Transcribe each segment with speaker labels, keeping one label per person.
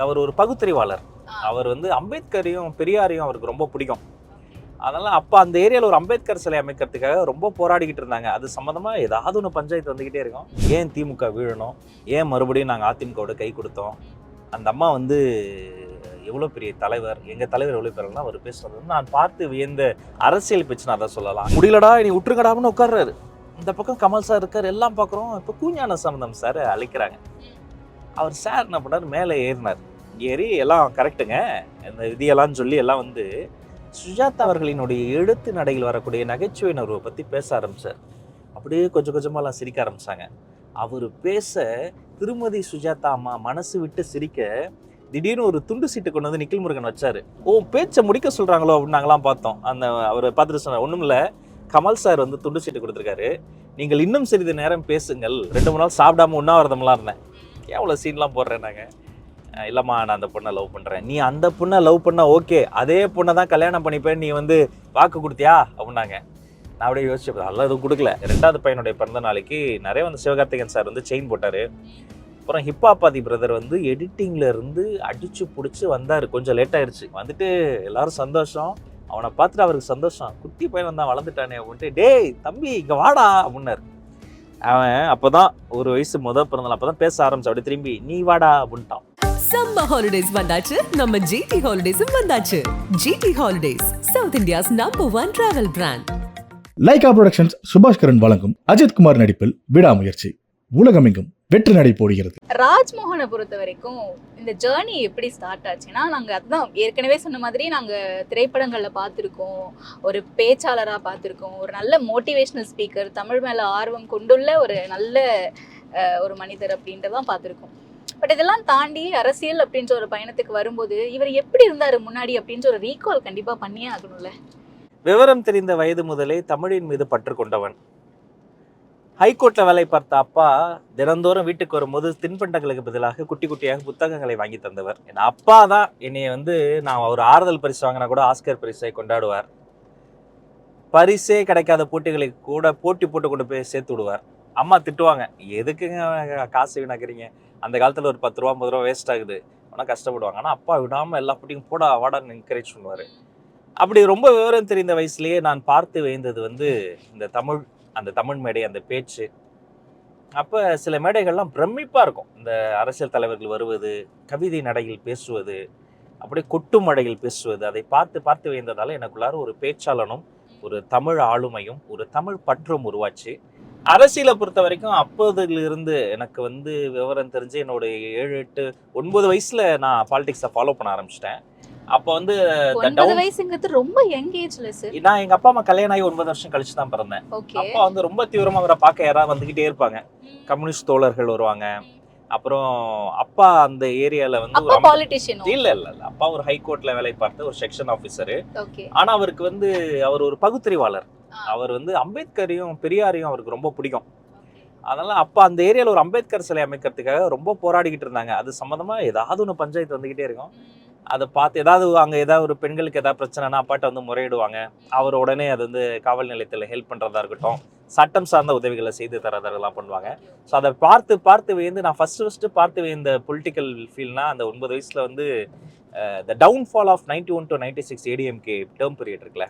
Speaker 1: அவர் ஒரு பகுத்தறிவாளர். அவர் அம்பேத்கரையும், பெரியாரையும் அவருக்கு ரொம்ப பிடிக்கும். அதனால அப்ப அந்த ஏரியால ஒரு அம்பேத்கர் சிலை அமைக்கிறதுக்காக ரொம்ப போராடிக்கிட்டு இருந்தாங்க. அது சம்மந்தமா ஏதாவது ஒண்ணு பஞ்சாயத்து வந்துகிட்டே இருக்கும். ஏன் திமுக வீழணும்? ஏன் மறுபடியும் நாங்க அதிமுகவோட கை குடுத்தோம்? அந்த அம்மா எவ்வளோ பெரிய தலைவர். எங்க தலைவர் எவ்வளோ பெரியவர்னா அவர் பேசுறது நான் பார்த்து வியந்த அரசியல் பேச்சுன்னு அதான் சொல்லலாம். முடியலடா நீ விட்டுருங்கடான்னு உட்கார்றாரு. இந்த பக்கம் கமல் சார் இருக்காரு. எல்லாம் பார்க்குறோம். இப்போ கூஞான சம்பந்தம் சார் அழைக்கிறாங்க. அவர் சார் என்ன பண்ணார், மேலே ஏறினார். ஏறி எல்லாம் கரெக்டுங்க இந்த விதியெல்லாம் சொல்லி எல்லாம் சுஜாதா அவர்களினுடைய எழுத்து நடையில் வரக்கூடிய நகைச்சுவை உணர்வை பற்றி பேச ஆரம்பித்தார். அப்படியே கொஞ்சம் கொஞ்சமாலாம் சிரிக்க ஆரம்பித்தாங்க. அவர் பேச திருமதி சுஜாதா அம்மா மனசு விட்டு சிரிக்க திடீர்னு ஒரு துண்டு சீட்டு கொண்டு வந்து நிக்கில் முருகன் வச்சாரு. பேச்சை முடிக்க சொல்கிறாங்களோ அப்படின்னு நாங்களாம் பார்த்தோம். அவரை பார்த்துட்டு சொன்னார், ஒன்றும் இல்லை, கமல் சார் துண்டு சீட்டு கொடுத்துருக்காரு, நீங்கள் இன்னும் சிறிது நேரம் பேசுங்கள். 2-3 நாள் சாப்பிடாம உண்ணாவிரதம்லாம் இருந்தேன். எவ்வளோ சீன்லாம் போடுறேன் நாங்கள். இல்லைம்மா நான் அந்த பொண்ணை லவ் பண்ணுறேன். நீ அந்த பொண்ணை லவ் பண்ண ஓகே, அதே பொண்ணை தான் கல்யாணம் பண்ணிப்பேன், நீ வாக்கு கொடுத்தியா அப்படின்னாங்க. நான் அப்படியே யோசிச்சு அதெல்லாம் எதுவும் கொடுக்கல. 2வது பையனுடைய பிறந்த நாளைக்கு நிறைய சிவகார்த்திகேயன் சார் செயின் போட்டார். அப்புறம் ஹிப்பாபாதி பிரதர் எடிட்டிங்கில் இருந்து அடித்து பிடிச்சி வந்தார். கொஞ்சம் லேட் ஆயிடுச்சு. எல்லாரும் சந்தோஷம். அவனை பார்த்துட்டு அவருக்கு சந்தோஷம். குட்டி பையன் வந்தான், வளர்ந்துட்டானே அப்படின்ட்டு, டேய் தம்பி இங்கே வாடா அப்படின்னாரு. அவன் அப்போதான் 1 வயசு பிறந்தநாள். அப்போதான் பேச ஆரம்பிச்சு. அப்படி திரும்பி நீ வாடா அப்படின்ட்டான்.
Speaker 2: சம்மர் ஹாலிடேஸ் வந்தாச்சு, நம்ம ஜிடி ஹாலிடேஸும் வந்தாச்சு. GT holidays, south India's number 1 travel brand.
Speaker 3: Lyca productions Subaskaran வழங்கும் அஜித்குமார் நடிப்பில் விடாமுயற்சி உலகமெங்கும் வெற்றி நடை போடுகிறது.
Speaker 4: ராஜ்மோகனை பொறுத்த வரைக்கும் இந்த ஜேர்னி எப்படி ஸ்டார்ட் ஆச்சுன்னா, நாங்கள் அதுதான் ஏற்கனவே சொன்ன மாதிரி நாங்கள் திரைப்படங்களில் பார்த்துருக்கோம், ஒரு பேச்சாளராக பார்த்துருக்கோம், ஒரு நல்ல மோட்டிவேஷ்னல் ஸ்பீக்கர், தமிழ் மேலே ஆர்வம் கொண்டுள்ள ஒரு நல்ல ஒரு மனிதர் அப்படின்றதான் பார்த்துருக்கோம். பட் இதெல்லாம் தாண்டி அரசியல் அப்படின்ற ஒரு பயணத்துக்கு வரும்போது இவர் எப்படி இருந்தார் முன்னாடி அப்படின்ற ஒரு ரீகால் கண்டிப்பாக பண்ணியே ஆகணும்ல.
Speaker 1: விவரம் தெரிந்த வயது முதலே தமிழின் மீது பற்று கொண்டவன். ஹைகோர்ட்ல வேலை பார்த்த அப்பா தினந்தோறும் வீட்டுக்கு வரும்போது தின்பண்டங்களுக்கு பதிலாக குட்டி குட்டியாக புத்தகங்களை வாங்கி தந்தவர். என் அப்பா தான் என்னைய நான் ஒரு ஆறுதல் பரிசு வாங்கினா கூட ஆஸ்கர் பரிசை கொண்டாடுவார். பரிசே கிடைக்காத போட்டிகளை கூட போட்டி போட்டு கொண்டு போய் சேர்த்து விடுவார். அம்மா திட்டுவாங்க, எதுக்குங்க காசு வீணாக்குறீங்க, அந்த காலத்துல ஒரு 10 ரூபா 50 ரூபா வேஸ்ட் ஆகுது, ஆனால் கஷ்டப்படுவாங்க. ஆனால் அப்பா விடாம எல்லா போட்டியும் போடா வாடான்னு என்கரேஜ் பண்ணுவார். அப்படி ரொம்ப விவரம் தெரிந்த வயசுலேயே நான் பார்த்து வேந்தது இந்த அந்த தமிழ் மேடை, அந்த பேச்சு. அப்போ சில மேடைகள்லாம் பிரமிப்பாக இருக்கும். இந்த அரசியல் தலைவர்கள் வருவது, கவிதை நடையில் பேசுவது, அப்படியே கொட்டு மடையில் பேசுவது, அதை பார்த்து பார்த்து வேந்ததால் எனக்குள்ளார ஒரு பேச்சாளனும் ஒரு தமிழ் ஆளுமையும் ஒரு தமிழ் பற்றும் உருவாச்சு. அரசியலை பொறுத்த வரைக்கும் அப்போதிலிருந்து எனக்கு விவரம் தெரிஞ்சு என்னோட 7, 8, 9 வயசுல நான் பாலிடிக்ஸை ஃபாலோ பண்ண ஆரம்பிச்சிட்டேன். அப்போ
Speaker 4: 9 வயசுங்கிறது ரொம்ப யங் ஏஜ்ல சார்.
Speaker 1: நான் எங்க அப்பா அம்மா கல்யாணம் ஆகி 9 வருஷம் கழிச்சு தான் பிறந்தேன். அப்பா ரொம்ப தீவிரமா அவரை பார்க்க யாராவது வந்துகிட்டே இருப்பாங்க. கம்யூனிஸ்ட் தோழர்கள் வருவாங்க. அப்புறம் அப்பா அந்த ஏரியால இல்ல அப்பா ஒரு ஹைகோர்ட்ல வேலை பார்த்த ஒரு செக்ஷன் ஆபீசரு. ஆனா அவருக்கு அவர் ஒரு பகுத்தறிவாளர். அவர் அம்பேத்கரையும், பெரியாரையும் அவருக்கு ரொம்ப பிடிக்கும். அதனால அப்பா அந்த ஏரியால ஒரு அம்பேத்கர் சிலை அமைக்கிறதுக்காக ரொம்ப போராடிக்கிட்டு இருந்தாங்க. அது சம்பந்தமா ஏதாவது ஒண்ணு பஞ்சாயத்து வந்துகிட்டே இருக்கும். அதை பார்த்து அங்கே ஏதாவது ஒரு பெண்களுக்கு ஏதாவது பிரச்சனைனா அப்பாட்ட முறையிடுவாங்க. அவர் உடனே அது காவல் நிலையத்தில் ஹெல்ப் பண்ணுறதா இருக்கட்டும், சட்டம் சார்ந்த உதவிகளை செய்து தரதெல்லாம் பண்ணுவாங்க. ஸோ அதை பார்த்து பார்த்து நான் ஃபஸ்ட்டு பார்த்து இந்த பொலிட்டிக்கல் ஃபீல்ட்னா அந்த 9 வயசில் the downfall of 91 to 96 ADMK term period இருக்குல்ல,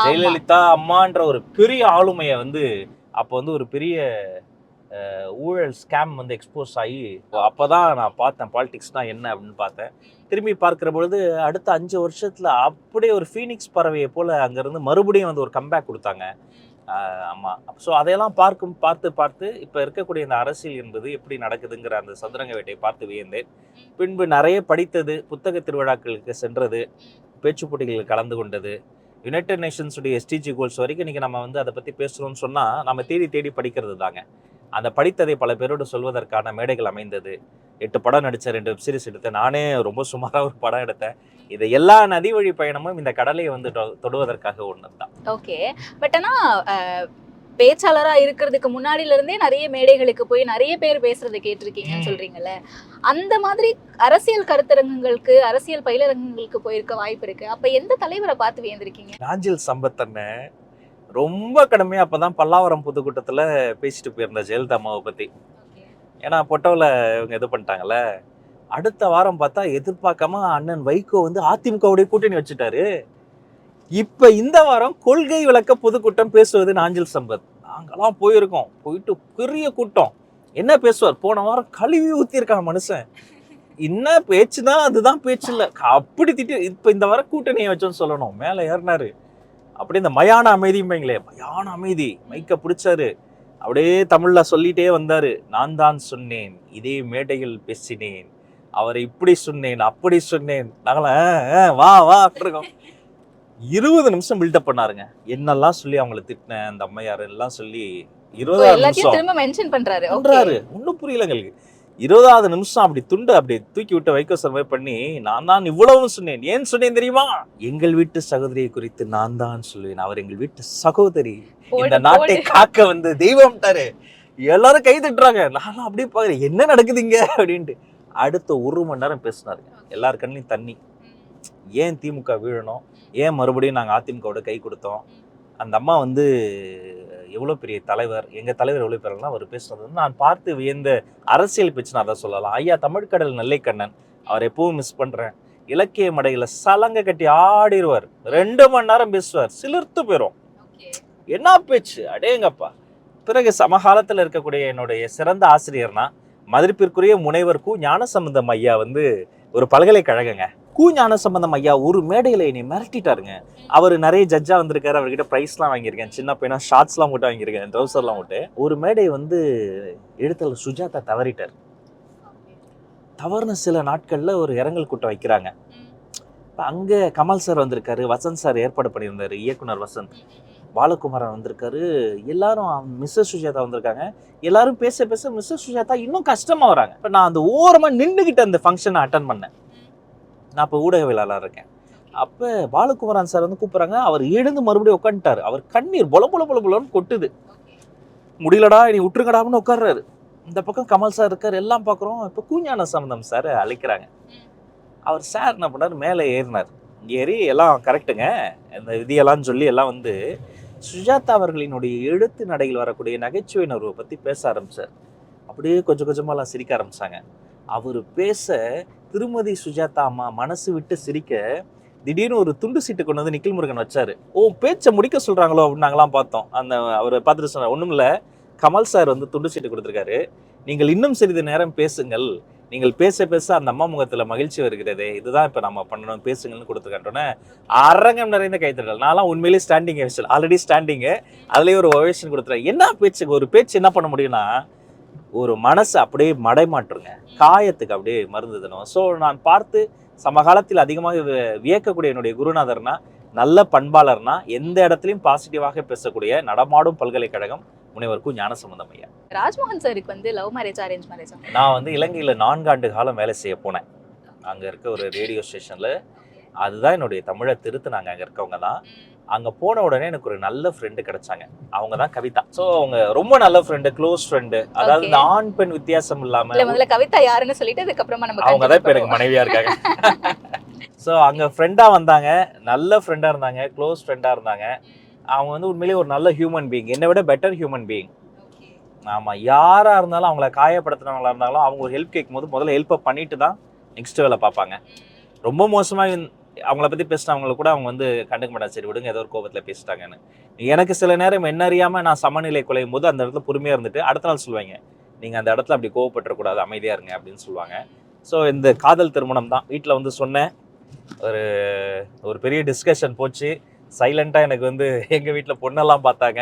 Speaker 1: ஜெயலலிதா அம்மான்ற ஒரு பெரிய ஆளுமையை அப்போ ஒரு பெரிய ஊழல் ஸ்கேம் எக்ஸ்போஸ் ஆகி அப்போதான் நான் பார்த்தேன் பாலிடிக்ஸ்னா என்ன அப்படின்னு பார்த்தேன். திரும்பி பார்க்குற பொழுது அடுத்த 5 வருஷத்துல அப்படியே ஒரு ஃபீனிக்ஸ் பறவையை போல அங்கேருந்து மறுபடியும் ஒரு கம்பேக் கொடுத்தாங்க அம்மா. ஸோ அதையெல்லாம் பார்த்து இப்போ இருக்கக்கூடிய இந்த அரசியல் என்பது எப்படி நடக்குதுங்கிற அந்த சதுரங்க வேட்டையை பார்த்து வியந்தேன். பின்பு நிறைய படித்தது, புத்தக திருவிழாக்களுக்கு சென்றது, பேச்சு போட்டிகளில் கலந்து கொண்டது, யுனைடெட் நேஷன்ஸுடைய எஸ்டிஜி கோல்ஸ் வரைக்கும் இன்றைக்கி நம்ம அதை பற்றி பேசுகிறோம்னு சொன்னால் நம்ம தேடி படிக்கிறது தாங்க. அந்த படித்ததை பல பேரோடு சொல்வதற்கான மேடைகள் அமைந்தது. 8 படம் நடித்தேன், 2 வெப்சீரிஸ் எடுத்தேன், நானே ரொம்ப சுமாராக ஒரு படம் எடுத்தேன். இது எல்லா நதி வழி பயணமும் இந்த கடலையை தொடுவதற்காக ஒன்று தான்.
Speaker 4: ஓகே, பட் ஆனால் பேச்சாளரா இருக்கிறதுக்கு முன்னாடில இருந்தே நிறைய மேடைகளுக்கு போய் நிறைய பேர் பேசுறதை கேட்டிருக்கீங்கன்னு சொல்றீங்கல்ல, அந்த மாதிரி அரசியல் கருத்தரங்குகளுக்கு, அரசியல் பயிலரங்குகளுக்கு போயிருக்க வாய்ப்பு இருக்கு. அப்ப எந்த தலைவரை பார்த்து வியந்திருக்கீங்க?
Speaker 1: நாஞ்சில் சம்பத்தன்னு ரொம்ப கடுமையாக அப்போ தான் பல்லாவரம் பொதுக்கூட்டத்தில் பேசிட்டு போயிருந்தேன் ஜெயலலிதா அம்மாவை பற்றி. ஏன்னா பொட்டோவில் இவங்க இது பண்ணிட்டாங்கல்ல, அடுத்த வாரம் பார்த்தா எதிர்பார்க்காம அண்ணன் வைகோ வந்து அதிமுகவுடைய கூட்டணி வச்சுட்டாரு. இப்ப இந்த வாரம் கொள்கை விளக்க பொதுக்கூட்டம் பேசுவது நாஞ்சில் சம்பத். நாங்கெல்லாம் போயிருக்கோம். போயிட்டு பெரிய கூட்டம். என்ன பேசுவார்? போன வாரம் கழுவி ஊத்திருக்கான் மனுஷன். என்ன பேச்சுதான், அதுதான் பேச்சு இல்ல. அப்படி திட்டு. இப்ப இந்த வாரம் கூட்டணியை வச்சோன்னு சொல்லணும். மேல ஏறினாரு. அப்படியே இந்த மயான அமைதியும்பீங்களே, மயான அமைதி. மைக்க பிடிச்சாரு. அப்படியே தமிழ்ல சொல்லிட்டே வந்தாரு. நான் தான் சொன்னேன், இதே மேடையில் பேசினேன், அவரை இப்படி சொன்னேன், அப்படி சொன்னேன். நாங்களாம் வா வா இருக்கோம். 20 நிமிஷம் பில்டப் பண்ணாருங்க. என்னெல்லாம் சொல்லி அவங்களை திட்டினேன், அந்த அம்மையார் எல்லாம் சொல்லி 20 நிமிஷம்
Speaker 4: திரும்ப மென்ஷன் பண்றாரு.
Speaker 1: ஒன்னும் புரியல எங்களுக்கு. 20வது நிமிஷம் அப்படி துண்டு அப்படி தூக்கி விட்டு வைகோ சர்வே பண்ணி, நான் தான் இவ்வளவு சொன்னேன். ஏன் சொன்னேன் தெரியுமா? எங்கள் வீட்டு சகோதரியை குறித்து நான் தான் சொல்லுவேன், அவர் எங்கள் வீட்டு சகோதரி, இந்த நாட்டை காக்க வந்து தெய்வம்ட்டாரு. எல்லாரும் கை தட்டுறாங்க. நானும் அப்படியே பாக்குறேன், என்ன நடக்குதுங்க அப்படின்ட்டு. அடுத்த 1 மணி நேரம் பேசினாரு. எல்லார் கண்ணிலையும் தண்ணி. ஏன் திமுக வீழணும், ஏன் மறுபடியும் நாங்கள் அதிமுகவோட கை கொடுத்தோம், அந்த அம்மா வந்து எவ்வளோ பெரிய தலைவர், எங்கள் தலைவர் எவ்வளோ பேரெல்லாம் அவர் பேசுனது வந்து நான் பார்த்து வியந்த அரசியல் பேச்சுன்னு அதை சொல்லலாம். ஐயா தமிழ்கடல் நெல்லைக்கண்ணன், அவர் எப்பவும் மிஸ் பண்ணுறேன். இலக்கிய மடையில் சலங்கை கட்டி ஆடிடுவார். 2 மணி நேரம் பேசுவார். சிலிர்த்து போயிடும். என்ன பேச்சு, அடேங்கப்பா. பிறகு சமகாலத்தில் இருக்கக்கூடிய என்னுடைய சிறந்த ஆசிரியர்னா மதிப்பிற்குரிய முனைவர் கு ஞானசம்பந்தம் ஐயா வந்து ஒரு பல்கலைக்கழகங்க. கு ஞானசம்பந்தம் ஐயா ஒரு மேடையில் என்னை மிரட்டிட்டாருங்க. அவர் நிறைய ஜட்ஜா வந்திருக்காரு. அவர்கிட்ட ப்ரைஸ்லாம் வாங்கியிருக்கேன். சின்ன பையனா ஷார்ட்ஸ்லாம் போட்டு வாங்கியிருக்கேன், ட்ரௌசர்லாம் போட்டு. ஒரு மேடை வந்து எழுத்தர் சுஜாதா தவறிட்டார். தவறுன சில நாட்கள்ல ஒரு இரங்கல் கூட்டம் வைக்கிறாங்க. அங்க கமல் சார் வந்திருக்காரு, வசந்த் சார் ஏற்பாடு பண்ணியிருந்தாரு, இயக்குனர் வசந்த், பாலகுமாரன் வந்திருக்காரு, எல்லாரும் மிஸ்ஸஸ் சுஜாதா வந்திருக்காங்க. எல்லாரும் பேச பேச மிஸ்ஸஸ் சுஜாதா இன்னும் கஷ்டமா வராங்க. இப்போ நான் அந்த ஓரமா நின்றுகிட்ட அந்த ஃபங்க்ஷனை அட்டன் பண்ணேன். நான் இப்போ ஊடகவியலாளர் இருக்கேன். அப்போ பாலகுமாரன் சார் வந்து கூப்பிட்றாங்க. அவர் எழுந்து மறுபடியும் உட்காந்துட்டார். அவர் கண்ணீர் பொல பொல பொல பொலன்னு கொட்டுது. முடியலடா நீ விட்டுருங்கடான்னு உட்கார்றாரு. இந்த பக்கம் கமல் சார் இருக்கார். எல்லாம் பார்க்குறோம். இப்போ கு ஞானசம்பந்தம் சார் அழைக்கிறாங்க. அவர் சார் என்ன பண்ணார், மேலே ஏறினார். ஏறி எல்லாம் கரெக்டுங்க, இந்த விதியெல்லாம் சொல்லி எல்லாம் வந்து சுஜாதா அவர்களினுடைய எழுத்து நடையில் வரக்கூடிய நகைச்சுவை உணர்வை பற்றி பேச ஆரம்பித்தார். அப்படியே கொஞ்சம் கொஞ்சமாலாம் சிரிக்க ஆரம்பித்தாங்க. அவர் பேச திருமதி சுஜாதா அம்மா மனசு விட்டு சிரிக்க திடீர்னு ஒரு துண்டு சீட்டு கொண்டு வந்து நிக்கில் முருகன் வச்சாரு. ஓ பேச்சை முடிக்க சொல்கிறாங்களோ அப்படின்னு நாங்களாம் பார்த்தோம். அந்த அவரை பார்த்துட்டு சொன்னார், ஒன்றும் இல்லை, கமல் சார் வந்து துண்டு சீட்டு கொடுத்துருக்காரு, நீங்கள் இன்னும் சிறிது நேரம் பேசுங்கள், நீங்கள் பேச பேச அந்த அம்மா முகத்தில் மகிழ்ச்சி வருகிறதே, இதுதான் இப்போ நம்ம பண்ணணும், பேசுங்கள்னு கொடுத்துருக்காட்டோன்னே அரங்கம் நிறைந்த கைத்தறல். நான்லாம் உண்மையிலேயே ஸ்டாண்டிங் ஓவேஷன், ஆல்ரெடி ஸ்டாண்டிங்கு, அதுலேயே ஒரு ஓவேஷன் கொடுத்துறேன். என்ன பேச்சு, ஒரு பேச்சு என்ன பண்ண முடியும்னா ஒரு மனசு அப்படியே மடைமாட்டுருங்க, காயத்துக்கு அப்படியே மருந்து தரும். ஸோ நான் பார்த்து சமகாலத்தில் அதிகமாக வியக்கக்கூடிய என்னுடைய குருநாதர்னா, நல்ல பண்பாளர்னா, எந்த இடத்துலையும் பாசிட்டிவாக பேசக்கூடிய நடமாடும் பல்கலைக்கழகம் முனைவர் கு ஞானசம்பந்தம் ஐயா.
Speaker 4: ராஜ்மோகன் சாருக்கு வந்து லவ் மேரேஜ் அரேஞ்ச் மேரேஜ்?
Speaker 1: நான் வந்து இலங்கையில் 4 ஆண்டு காலம் வேலை செய்ய போனேன். அங்கே இருக்க ஒரு ரேடியோ ஸ்டேஷனில். அதுதான் என்னுடைய தமிழை திருத்தினாங்க அங்கே இருக்கவங்க தான். அங்கே போன உடனே எனக்கு ஒரு நல்ல ஃப்ரெண்டு கிடைச்சாங்க. அவங்க தான் கவிதா. ஸோ அவங்க ரொம்ப நல்ல ஃப்ரெண்டு, க்ளோஸ் ஃப்ரெண்டு. அதாவது இந்த ஆண் பெண் வித்தியாசம் இல்லாமல்.
Speaker 4: முதல்ல கவிதா யாருன்னு சொல்லிட்டு அதுக்கப்புறமா நம்ம
Speaker 1: அவங்க தான் இப்போ எனக்கு மனைவியா இருக்காங்க. ஸோ அங்கே ஃப்ரெண்டாக வந்தாங்க, நல்ல ஃப்ரெண்டாக இருந்தாங்க, க்ளோஸ் ஃப்ரெண்டாக இருந்தாங்க. அவங்க வந்து உண்மையிலேயே ஒரு நல்ல ஹியூமன் பீயிங், என்னை விட பெட்டர் ஹியூமன் பீயிங். ஆமாம், யாராக இருந்தாலும் அவங்கள காயப்படுத்தினவங்களா இருந்தாலும் அவங்க ஒரு ஹெல்ப் கேட்கும் போது முதல்ல ஹெல்ப்பை பண்ணிட்டு தான் நெக்ஸ்ட் வேலை பார்ப்பாங்க. ரொம்ப மோசமாக அவங்கள பற்றி பேசினவங்கள கூட அவங்க வந்து கண்டுக்க மாட்டாங்க, சரி விடுங்க ஏதோ ஒரு கோபத்தில் பேசிட்டாங்கன்னு. எனக்கு சில நேரம் என்ன அறியாமல் நான் சமநிலை குலையும் போது அந்த இடத்துல பொறுமையாக இருந்துட்டு அடுத்த நாள் சொல்லுவாங்க, நீங்கள் அந்த இடத்துல அப்படி கோவப்பட்டுறக்கூடாது, அமைதியாக இருங்க அப்படின்னு சொல்லுவாங்க. ஸோ இந்த காதல் திருமணம் தான். வீட்டில் வந்து சொன்னேன், ஒரு பெரிய டிஸ்கஷன் போச்சு. சைலண்ட்டாக எனக்கு வந்து எங்கள் வீட்டில் பொண்ணெல்லாம் பார்த்தாங்க.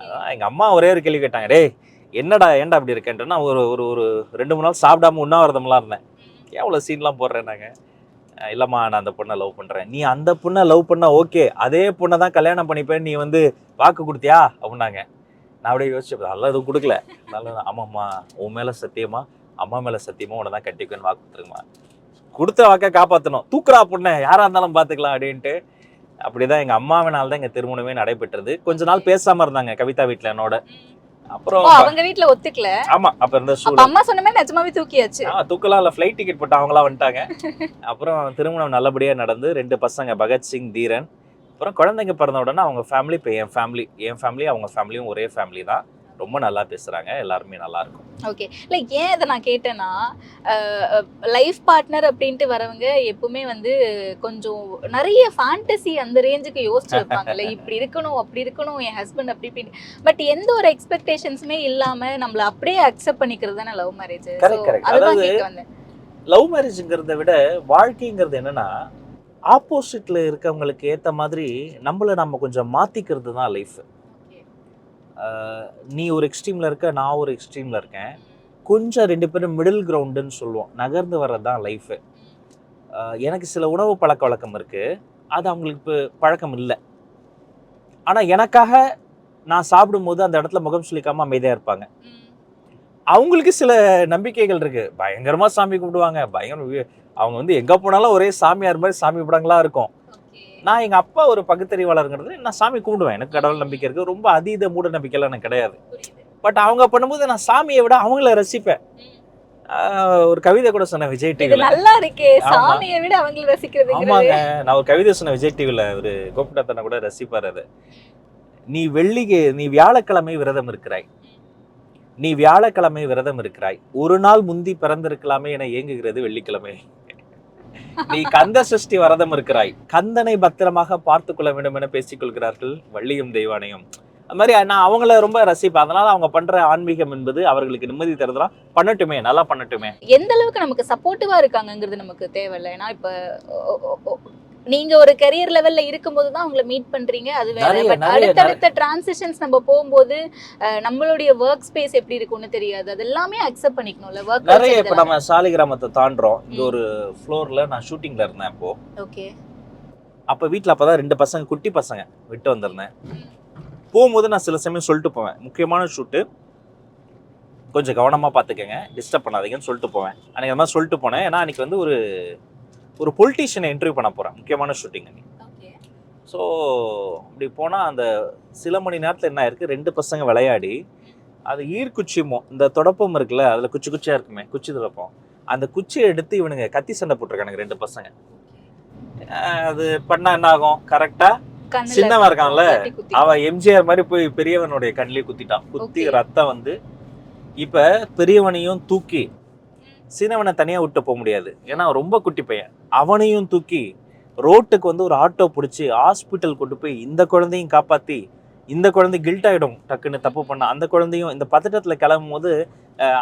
Speaker 1: அதான் எங்கள் அம்மா ஒரே ஒரு கேள்வி கேட்டாங்க, டேய் என்னடா ஏன்டா அப்படி இருக்கேன்ட்டுனா, ஒரு ஒரு 2-3 நாள் சாப்பிடாம உண்ணாவிரதம்லாம் இருந்தேன். ஏன் அவ்வளோ சீன்லாம் போடுறேன் நாங்கள்? இல்லைம்மா நான் அந்த பொண்ணை லவ் பண்ணுறேன். நீ அந்த பொண்ணை லவ் பண்ண ஓகே, அதே பொண்ணை தான் கல்யாணம் பண்ணிப்பேன் நீ வந்து வாக்கு கொடுத்தியா அப்படின்னாங்க. நான் அப்படியே யோசிச்சு, அதெல்லாம் எதுவும் கொடுக்கல. அதனால ஆமாம்மா உன் மேலே சத்தியமா, அம்மா மேலே சத்தியமா உன்னை தான் கட்டிக்குவேன்னு வாக்கு கொடுத்துருங்கம்மா. கொடுத்த வாக்கை காப்பாற்றணும், தூக்குறா பொண்ணை யாராக இருந்தாலும் பார்த்துக்கலாம் அப்படின்ட்டு. அப்படிதான் எங்கள் அம்மாவினால தான் எங்கள் திருமணமே நடைபெற்றது. கொஞ்ச நாள் பேசாமல் இருந்தாங்க கவிதா வீட்டில் என்னோட. அப்புறம்
Speaker 4: அவங்க வீட்ல ஒத்துக்கல.
Speaker 1: ஆமா, அப்ப இருந்த
Speaker 4: அம்மா சொன்ன மாதிரி நிஜமாவே தூக்கியாச்சு.
Speaker 1: தூக்கலாம் இல்ல, ஃப்ளைட் டிக்கெட் போட்டு அவங்களா வந்துட்டாங்க. அப்புறம் திருமணம் நல்லபடியா நடந்து 2 பசங்க, பகத்சிங், தீரன். அப்புறம் குழந்தைங்க பிறந்த உடனே அவங்க ஃபேமிலி இப்போ என் ஃபேமிலி அவங்க ஃபேமிலியும் ஒரே ஃபேமிலி தான். ரொம்ப நல்லா பேசுறாங்க, எல்லாருமே நல்லா இருக்கும்.
Speaker 4: ஓகே. இல்லை ஏன் இதை நான் கேட்டேன்னா, லைஃப் பார்ட்னர் அப்படின்ட்டு வரவங்க எப்பவுமே வந்து கொஞ்சம் நிறைய ஃபேண்டசி அந்த ரேஞ்சுக்கு யோசிச்சு வைப்பாங்கல்ல, இப்படி இருக்கணும் அப்படி இருக்கணும் என் ஹஸ்பண்ட் அப்படி இப்படின்னு. பட் எந்த ஒரு எக்ஸ்பெக்டேஷன்ஸுமே இல்லாம நம்மள அப்படியே அக்செப்ட் பண்ணிக்கிறது தானே லவ் மேரேஜ். அதுதான் கேட்க வந்தேன்.
Speaker 1: லவ் மேரேஜ்ங்கிறத விட வாழ்க்கைங்கிறது என்னன்னா, ஆப்போசிட்ல இருக்கவங்களுக்கு ஏத்த மாதிரி நம்மள நம்ம கொஞ்சம் மாத்திக்கிறது தான் லைஃப். நீ ஒரு எக்ஸ்ட்ரீமில் இருக்க, நான் ஒரு எக்ஸ்ட்ரீமில் இருக்கேன், கொஞ்சம் 2 பேரும் மிடில் கிரவுண்டுன்னு சொல்லுவோம், நகர்ந்து வர்றது தான் லைஃபு. எனக்கு சில உணவு பழக்க வழக்கம் இருக்குது, அது அவங்களுக்கு இப்போ பழக்கம் இல்லை. ஆனால் எனக்காக நான் சாப்பிடும்போது அந்த இடத்துல முகம் சுளிக்காமல் அமைதியாக இருப்பாங்க. அவங்களுக்கு சில நம்பிக்கைகள் இருக்குது, பயங்கரமாக சாமி கும்பிடுவாங்க, அவங்க வந்து எங்கே போனாலும் ஒரே சாமியார் மாதிரி சாமி கும்பிடாங்களா இருக்கும். நான் எங்கள் அப்பா ஒரு பகுத்தறிவாளருங்கிறது, நான் சாமி கும்பிடுவேன், எனக்கு கடவுள் நம்பிக்கை இருக்குது, ரொம்ப அதீத மூட நம்பிக்கைலாம் எனக்கு கிடையாது. பட் அவங்க பண்ணும்போது நான் சாமியை விட அவங்கள ரசிப்பேன். ஒரு கவிதை கூட சொன்னேன் விஜய் டிவில,
Speaker 4: நல்லா இருக்கே, சாமியை விட அவங்கள ரசிக்கிறது.
Speaker 1: ஆமாங்க, நான் ஒரு கவிதை சொன்னேன் விஜய் டிவில, ஒரு கோபிநாத்தனை கூட ரசிப்பார். அது நீ வியாழக்கிழமை விரதம் இருக்கிறாய், நீ வியாழக்கிழமை விரதம் இருக்கிறாய், ஒரு நாள் முந்தி பிறந்திருக்கலாமே என ஏங்குகிறது வெள்ளிக்கிழமை. நீ கந்த சஷ்டி விரதம் இருக்கிறாய், கந்தனை பத்திரமாக பார்த்து கொள்ள வேண்டும் என பேசிக் கொள்கிறார்கள் வள்ளியும் தெய்வானையும். அது மாதிரி நான் அவங்கள ரொம்ப ரசிப்பேன். அதனால அவங்க பண்ற ஆன்மீகம் என்பது அவர்களுக்கு நிம்மதி தருதலாம். பண்ணட்டுமே, நல்லா பண்ணட்டுமே.
Speaker 4: எந்த அளவுக்கு நமக்கு சப்போர்ட்டிவா இருக்காங்கிறது நமக்கு தேவையில்லை. ஏன்னா இப்ப நீங்க ஒரு கரியர் லெவல்ல இருக்கும்போது தான் அவங்கள மீட் பண்றீங்க, அது வேற. பட் அடுத்தடுத்த டிரான்சிஷன்ஸ் நம்ம போகும்போது நம்மளுடைய ஒர்க் ஸ்பேஸ் எப்படி இருக்கும்னு தெரியாது, அது எல்லாமே அக்செப்ட் பண்ணிக்கணும்ல. ஒர்க்
Speaker 1: நிறைய இப்ப நம்ம சாலிகிராமத்தை தாண்டறோம், இங்க ஒரு ஃப்ளோர்ல நான் ஷூட்டிங்ல இருந்தேன். அப்போ
Speaker 4: ஓகே,
Speaker 1: அப்ப வீட்ல அப்பதான் 2 பசங்க, குட்டி பசங்க விட்டு வந்திருந்தேன். போகும்போது நான் சில சமயம் சொல்லிட்டு போவேன், முக்கியமான ஷூட்டு, கொஞ்சம் கவனமா பாத்துக்கங்க, டிஸ்டர்ப் பண்ணாதீங்கன்னு சொல்லிட்டு போவேன். அன்னைக்கு அந்த மாதிரி சொல்லிட்டு போனேன். ஏன்னா அன்னைக்கு வந்து ஒரு பொலிட்டீஷியனை இன்டர்வியூ பண்ண போகிறேன், முக்கியமான ஷூட்டிங் அன்னைக்கு. ஸோ அப்படி போனால் அந்த சில மணி நேரத்தில் என்ன ஆயிருக்கு, 2 பசங்க விளையாடி அது ஈர்க்குச்சியுமோ, இந்த தொடப்பம் இருக்குல்ல, அதில் குச்சி குச்சியாக இருக்குமே, குச்சி தொடப்பம், அந்த குச்சியை எடுத்து இவனுங்க கத்தி சண்டை போட்டிருக்கானுங்க 2 பசங்க. அது பண்ணால் என்ன ஆகும், கரெக்டாக சின்னவன் இருக்கான்ல, அவன் எம்ஜிஆர் மாதிரி போய் பெரியவனுடைய கண்ணிலே குத்திட்டான். குத்தி ரத்தம் வந்து, இப்போ பெரியவனையும் தூக்கி சின்னவனை தனியாக விட்டு போக முடியாது, ஏன்னா ரொம்ப குட்டி பையன், அவனையும் தூக்கி ரோட்டுக்கு வந்து ஒரு ஆட்டோ பிடிச்சி ஹாஸ்பிட்டல் கொண்டு போய் இந்த குழந்தையும் காப்பாற்றி, இந்த குழந்தை கில்ட் ஆகிடும் டக்குன்னு தப்பு பண்ண, அந்த குழந்தையும் இந்த பதட்டத்தில் கிளம்பும் போது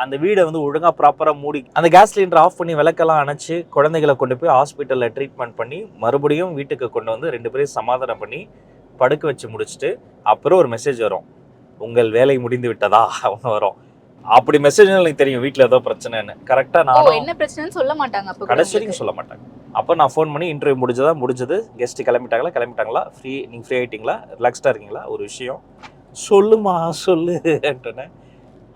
Speaker 1: அந்த வீடை வந்து ஒழுங்காக ப்ராப்பராக மூடி அந்த கேஸ் சிலிண்டர் ஆஃப் பண்ணி விளக்கெல்லாம் அணைச்சி குழந்தைகளை கொண்டு போய் ஹாஸ்பிட்டலில் ட்ரீட்மெண்ட் பண்ணி மறுபடியும் வீட்டுக்கு கொண்டு வந்து 2 பேரையும் சமாதானம் பண்ணி படுக்க வச்சு முடிச்சுட்டு அப்புறம் ஒரு மெசேஜ் வரும், உங்கள் வேலை முடிந்து விட்டதா அவங்க வரும். அப்படி மெசேஜ் எனக்கு தெரியும் வீட்டில் ஏதோ பிரச்சனைன்னு. கரெக்டாக நான்
Speaker 4: என்ன பிரச்சனைன்னு சொல்ல மாட்டாங்க, அப்போ
Speaker 1: கடைசி வரைக்கும் சொல்ல மாட்டாங்க. அப்போ நான் ஃபோன் பண்ணி இன்டர்வியூ முடிஞ்சது, கெஸ்ட்டு கிளம்பிட்டாங்களா, நீங்கள் ஃப்ரீ ஆகிட்டீங்களா, ரிலாக்ஸ்டாக இருக்கீங்களா, ஒரு விஷயம் சொல்லுமா சொல்லுன்ட்டோன்னே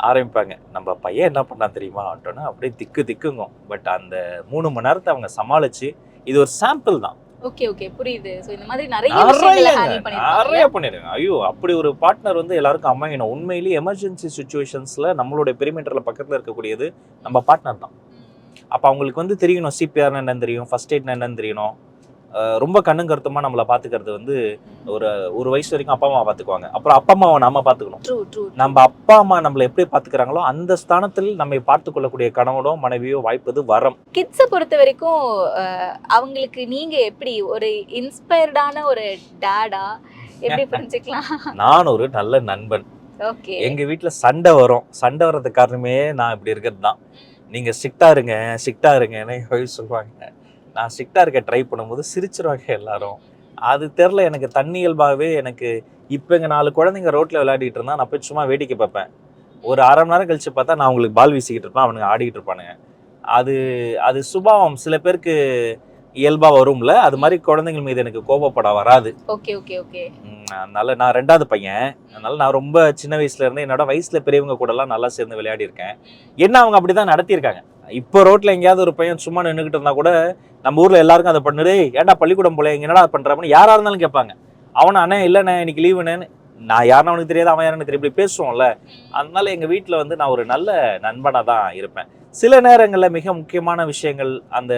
Speaker 1: ஆரம்பிப்பாங்க. நம்ம பையன் என்ன பண்ணா தெரியுமா ஆட்டோன்னா அப்படியே திக்குங்க. பட் அந்த 3 மணி நேரத்தை அவங்க சமாளித்து, இது ஒரு சாம்பிள் தான்.
Speaker 4: ஓகே புரியுது. சோ இந்த மாதிரி நிறைய விஷயங்களை ஹேண்டில்
Speaker 1: பண்ணிருக்காங்க. ஐயோ, அப்படி ஒரு பார்ட்னர் வந்து எல்லாருக்கும் அமையணும். உண்மையிலேயே எமர்ஜென்சி சிச்சுவேஷன்ஸ்ல நம்மளோட பெரிமீட்டர்ல பக்கத்துல இருக்கக்கூடியது நம்ம பார்ட்னர் தான். அப்ப அவங்களுக்கு வந்து தெரியணும், சிபிஆர்னா என்னன்னு தெரியும், ஃபர்ஸ்ட் எய்ட்னா என்னன்னு தெரியணும். ரொம்ப கண்ணும் கருத்துமா நம்மளை பாத்துக்கிறது வந்து ஒரு வயசு வரைக்கும் அப்பா அம்மா பாத்துக்குவாங்க, அப்புறம் அப்பா அம்மாவை நம்ம பாத்துக்கணும். நம்ம அப்பா அம்மா நம்மளை எப்படி பாத்துக்கிறாங்களோ அந்த ஸ்தானத்தில் நம்மை பார்த்து கொள்ளக்கூடிய கணவனோ மனைவியோ வாய்ப்பது வரம்.
Speaker 4: கிட்ஸை பொறுத்த வரைக்கும் அவங்களுக்கு நீங்க எப்படி ஒரு இன்ஸ்பயர்டான ஒரு டேடா எப்படி புரிஞ்சுக்கலாம்?
Speaker 1: நான் ஒரு நல்ல நண்பன். எங்க வீட்டுல சண்டை வர்றதுக்கு காரணமே நான் இப்படி இருக்கிறது தான். நீங்க ஸ்ட்ரிக்டா இருங்கன்னு சொல்லுவாங்க. நான் ஸ்ட்ரிக்டாக இருக்க ட்ரை பண்ணும்போது சிரிச்சிருவாங்க எல்லாரும். அது தெரில, எனக்கு தன்னியல்பாகவே. எனக்கு இப்போ இங்கே 4 குழந்தைங்க ரோட்டில் விளையாடிட்டு இருந்தால் நான் போய் சும்மா வேடிக்கை பார்ப்பேன். ஒரு அரை மணி நேரம் கழிச்சு பார்த்தா நான் உங்களுக்கு பால் வீசிக்கிட்டு இருப்பேன், அவனுங்க ஆடிக்கிட்டு இருப்பானுங்க. அது சுபாவம் சில பேருக்கு இயல்பாக வரும்ல, அது மாதிரி குழந்தைங்க மீது எனக்கு கோபப்பட வராது. அதனால நான் 2வது பையன், அதனால நான் ரொம்ப சின்ன வயசுல இருந்து என்னோட வயசுல பெரியவங்க கூடலாம் நல்லா சேர்ந்து விளையாடி இருக்கேன். என்ன அவங்க அப்படிதான் நடத்தியிருக்காங்க. இப்போ ரோட்ல எங்கேயாவது ஒரு பையன் சும்மா நின்றுக்கிட்டு இருந்தா கூட நம்ம ஊர்ல எல்லாருக்கும் அதை பண்ணுறே, ஏன்டா பள்ளிக்கூடம் போல இங்க என்னடா பண்றான்னு யாரா இருந்தாலும் கேட்பாங்க. அவனை அண்ணே இல்லைண்ணே இன்னைக்கு லீவுன்னு, நான் யாருன்னு அவனுக்கு தெரியாது, அவன் யாருன்னு தெரியும், இப்படி பேசுவோம்ல. அதனால எங்க வீட்டில் வந்து நான் ஒரு நல்ல நண்பனாக தான் இருப்பேன். சில நேரங்களில் மிக முக்கியமான விஷயங்கள், அந்த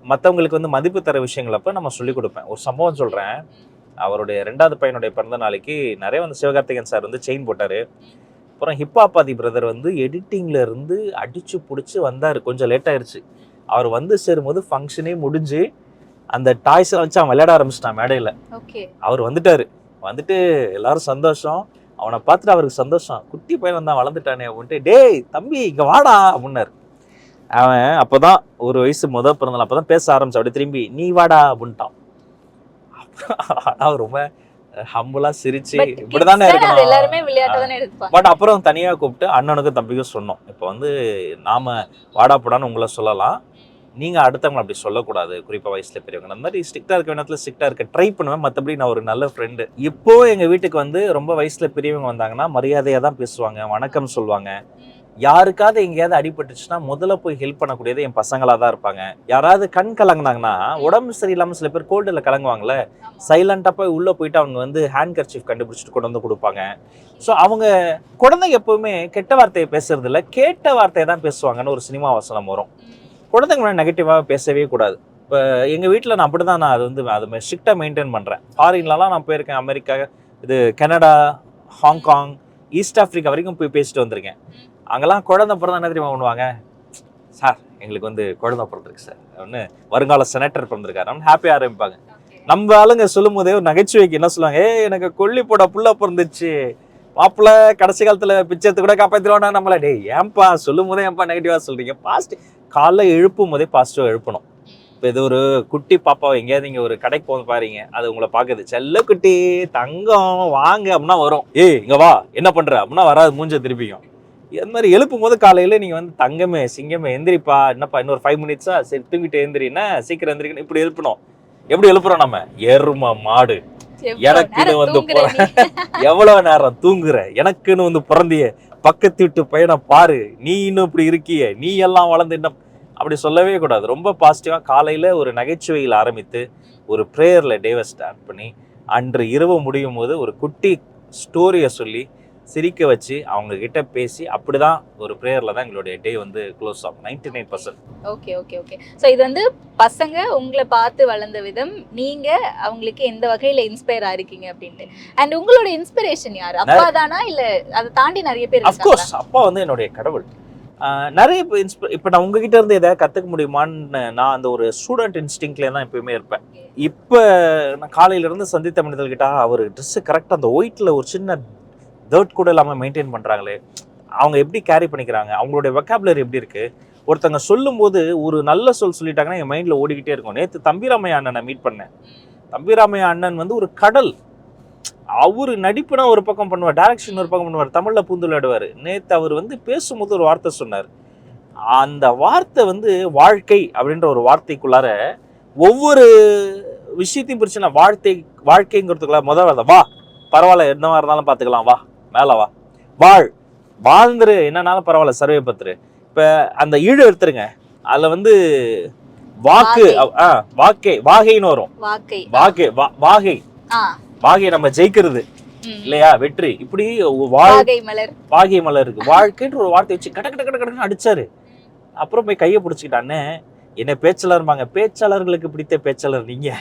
Speaker 1: மற்றவங்களுக்கு வந்து மதிப்பு தர விஷயங்கள் அப்போ நம்ம சொல்லிக் கொடுப்பேன். ஒரு சம்பவம் சொல்கிறேன். அவருடைய 2வது பையனுடைய பிறந்த நாளைக்கு நிறைய வந்து சிவகார்த்திகேயன் சார் வந்து செயின் போட்டார். அப்புறம் ஹிப்பாபாதி பிரதர் வந்து எடிட்டிங்ல இருந்து அடிச்சு பிடிச்சி வந்தார். கொஞ்சம் லேட் ஆயிடுச்சு. அவர் வந்து சேரும்போது ஃபங்க்ஷனே முடிஞ்சு அந்த டாய்ஸை வச்சு அவன் விளையாட ஆரம்பிச்சிட்டான் மேடையில். அவர் வந்துட்டாரு. வந்துட்டு எல்லாரும் சந்தோஷம். அவனை பார்த்துட்டு அவருக்கு சந்தோஷம். குட்டி பையன் வந்தான் வளர்ந்துட்டானே அப்படின்ட்டு, டேய் தம்பி இங்கே வாடா அப்படின்னாரு. அவன் அப்போதான் ஒரு வயசு பிறந்தாலும் அப்போதான் பேச ஆரம்பிச்சு. அப்படி திரும்பி நீ வாடா அப்படின்ட்டான். அவர் ரொம்ப ஹம்புலா சிரிச்சு இப்படிதானே இருக்கணும். பட் அப்புறம் தனியாக கூப்பிட்டு அண்ணனுக்கும் தம்பிக்கும் சொன்னோம், இப்போ வந்து நாம வாடாப்படான்னு உங்களை சொல்லலாம், நீங்கள் அடுத்தவங்களை அப்படி சொல்லக்கூடாது, குறிப்பாக வயசில் பெரியவங்க. அந்த மாதிரி ஸ்ட்ரிக்டாக இருக்க நேரத்தில் ஸ்ட்ரிக்டாக இருக்க ட்ரை பண்ணுவேன். மற்றபடி நான் ஒரு நல்ல ஃப்ரெண்டு. இப்போ எங்கள் வீட்டுக்கு வந்து ரொம்ப வயசில் பெரியவங்க வந்தாங்கன்னா மரியாதையாக தான் பேசுவாங்க, வணக்கம் சொல்லுவாங்க. யாருக்காவது எங்கேயாவது அடிபட்டுச்சுன்னா முதல்ல போய் ஹெல்ப் பண்ணக்கூடியது என் பசங்களாக தான் இருப்பாங்க. யாராவது கண் கலங்கினாங்கன்னா, உடம்பு சரியில்லாமல் சில பேர் கோல்டில் கலங்குவாங்கல்ல, சைலண்டாக போய் உள்ளே போயிட்டு அவங்க வந்து ஹேண்ட் கர்ச்சீஃப் கண்டுபிடிச்சிட்டு கொண்டு வந்து கொடுப்பாங்க. ஸோ அவங்க குழந்தைங்க எப்போவுமே கெட்ட வார்த்தையை பேசுறது இல்லை, கேட்ட வார்த்தையை தான் பேசுவாங்கன்னு ஒரு சினிமா வசனம் வரும். குழந்தைங்க நெகட்டிவாக பேசவே கூடாது. இப்போ எங்கள் வீட்டில் நான் அப்படி தான், நான் அது வந்து அது ஸ்ட்ரிக்டாக மெயின்டைன் பண்ணுறேன். ஃபாரின்லலாம் நான் போயிருக்கேன், அமெரிக்கா, இது கனடா, ஹாங்காங், ஈஸ்ட் ஆஃப்ரிக்கா வரைக்கும் போய் பேசிட்டு வந்திருக்கேன். அங்கெல்லாம் குழந்தை பிறந்தா என்ன தெரியுமா பண்ணுவாங்க, சார் எங்களுக்கு வந்து குழந்தை பிறந்திருக்கு சார், ஒன்று வருங்கால செனட்டர் பிறந்திருக்காரு அப்படின்னு ஹாப்பியாக ஆரம்பிப்பாங்க. நம்ம ஆளுங்க சொல்லும் போதே ஒரு நகைச்சுவைக்கு என்ன சொல்லுவாங்க, எனக்கு கொல்லி போட புள்ள பிறந்துச்சு, மாப்பிள்ள கடைசி காலத்தில் பிச்சத்து கூட காப்பாற்றிடுவானா நம்மள. டே ஏன்பா சொல்லும் போதே ஏன்பா நெகட்டிவாக சொல்கிறீங்க, பாசிட்டிவ். காலைல எழுப்பும் போதே பாசிட்டிவாக எழுப்பணும். இப்போ இது ஒரு குட்டி பாப்பாவை எங்கேயாவது நீங்கள் ஒரு கடைக்கு போக பாருங்க, அது உங்களை பார்க்குது, செல்ல குட்டி தங்கம் வாங்க அப்படின்னா வரும், ஏய் இங்கே வா என்ன பண்ணுற அப்படின்னா வராது, மூஞ்ச திருப்பிக்கும். இது மாதிரி எழுப்பும் போது காலையில் நீங்கள் வந்து தங்கமே சிங்கமே எந்திரிப்பா, என்னப்பா இன்னொரு 5 மினிட்ஸா, சரி தூங்கிட்டு எந்திரின்னா சீக்கிரம் எந்திரிக்கணும், இப்படி எழுப்பணும். எப்படி எழுப்புறோம் நம்ம, எருமா மாடு எனக்குன்னு வந்து எவ்வளவு நேரம் தூங்குற, எனக்குன்னு வந்து பிறந்திய, பக்கத்து வீட்டு பையனை பாரு, நீ இன்னும் இப்படி இருக்கிய, நீ எல்லாம் வளர்ந்து இன்னும் அப்படி சொல்லவே கூடாது. ரொம்ப பாசிட்டிவாக காலையில் ஒரு நகைச்சுவையில் ஆரம்பித்து ஒரு ப்ரேயரில் டேவை ஸ்டார்ட் பண்ணி அன்று இரவு முடியும் போது ஒரு குட்டி ஸ்டோரியை சொல்லி சிரிக்க வச்சு அவங்க கிட்ட பேசி அப்படிதான் ஒரு ப்ரேயரில் தான் எங்களுடைய டே வந்து க்ளோஸ் ஆகும் 99%.
Speaker 4: Okay okay okay. ஸோ இது வந்து பசங்க உங்களை பார்த்து வளர்ந்த விதம், நீங்க அவங்களுக்கு எந்த வகையில இன்ஸ்பயர் ஆயிருக்கீங்க அப்படின்ட்டு. அண்ட் உங்களோட இன்ஸ்பிரேஷன் யாரு, அப்பா தானா இல்ல அதை தாண்டி நிறைய பேர்?
Speaker 1: அஃப்கோர்ஸ் அப்பா வந்து என்னுடைய கடவுள். நிறைய இப்போ நான் உங்ககிட்ட இருந்து எதாவது கற்றுக்க முடியுமான்னு நான் அந்த ஒரு ஸ்டூடெண்ட் இன்ஸ்டிங்க்லேயே தான் எப்பயுமே இருப்பேன். இப்போ நான் காலையிலேருந்து சந்தித்த மனிதர்கிட்ட அவர் ட்ரெஸ்ஸு கரெக்டாக அந்த ஒயிட்டில் ஒரு சின்ன டர்ட் கூட இல்லாமல் மெயின்டைன் பண்ணுறாங்களே, அவங்க எப்படி கேரி பண்ணிக்கிறாங்க, அவங்களுடைய வெக்காபுலரி எப்படி இருக்குது, ஒருத்தங்க சொல்லும்போது ஒரு நல்ல சொல்லிட்டாங்கன்னா என் மைண்டில் ஓடிக்கிட்டே இருக்கும். நேற்று தம்பிராமையா அண்ணனை மீட் பண்ணேன். தம்பிராமையா அண்ணன் வந்து ஒரு கடல். அவர் நடிப்புனா ஒரு பக்கம் பண்ணுவார், டைரக்ஷன் ஒரு பக்கம் பண்ணுவார், தமிழில் பூந்து விளையாடுவார். நேற்று அவர் வந்து பேசும்போது ஒரு வார்த்தை சொன்னார். அந்த வார்த்தை வந்து வாழ்க்கை அப்படின்ற ஒரு வார்த்தைக்குள்ளார ஒவ்வொரு விஷயத்தையும் பிரிச்சுனா வாழ்க்கைங்கிறதுக்குள்ள முதல் வார்த்தை வா, பரவாயில்ல என்னவா இருந்தாலும் பார்த்துக்கலாம், வா மேலே வா, வாழ்ந்துரு என்னன்னாலும் பரவாயில்ல, சர்வே பத்துரு. இப்போ அந்த ஈழு எடுத்துருங்க, அதில் வந்து வாக்கு வாகைன்னு வரும், வாகை நம்ம ஜெயிக்கிறது இல்லையா, வெற்றி. இப்படி வாகை மலர் இருக்கு, வாழ்க்கைன்ற ஒரு வார்த்தை வச்சு கட கட கட கடன்னு அடிச்சாரு. அப்புறம் போய் கையை பிடிச்சிக்கிட்டான்னு என்ன பேச்சாளர்பாங்க, பேச்சாளர்களுக்கு பிடித்த பேச்சாளர் நீங்க,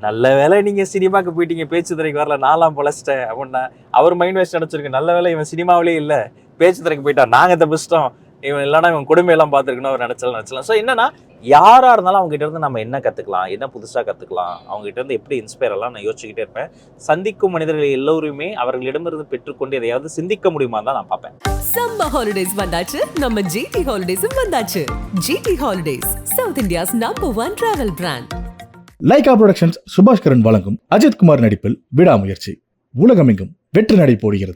Speaker 1: நல்ல வேலை நீங்க சினிமாக்கு போயிட்டீங்க, பேச்சு துறைக்கு வரல, நாலாம் பொழைச்சிட்டேன் அப்படின்னா அவர் மைண்ட் வாஷ் நினைச்சிருக்கு. நல்ல வேலை இவன் சினிமாவிலே இல்லை, பேச்சு துறைக்கு போயிட்டா, நாங்க தப்பிச்சிட்டோம், இவன் இல்லைன்னா இவன் குடும்பம் பார்த்துருக்கணும் அவர் நினைச்சலாம். ஸோ என்னன்னா யாரா இருந்தாலும் அவங்க கிட்ட இருந்து நம்ம என்ன கத்துக்கலாம், என்ன புதுசா கத்துக்கலாம், அவங்க கிட்ட இருந்து எப்படி இன்ஸ்பயர் எல்லாம் நான் யோசிச்சுக்கிட்டே இருப்பேன். சந்திக்கும் மனிதர்கள் எல்லோருமே அவர்களிடமிருந்து பெற்றுக்கொண்டு எதையாவது சிந்திக்க முடியுமா தான் நான் பார்ப்பேன்.
Speaker 2: சம்மர் ஹாலிடேஸ் வந்தாச்சு, நம்ம ஜிடி ஹாலிடேஸும் வந்தாச்சு. GT holidays, south India's #1 travel brand.
Speaker 3: Lyca productions Subaskaran வழங்கும் அஜித் குமார் நடிப்பில் விடாமுயற்சி உலகமெங்கும் வெற்றி நடை போடுகிறது.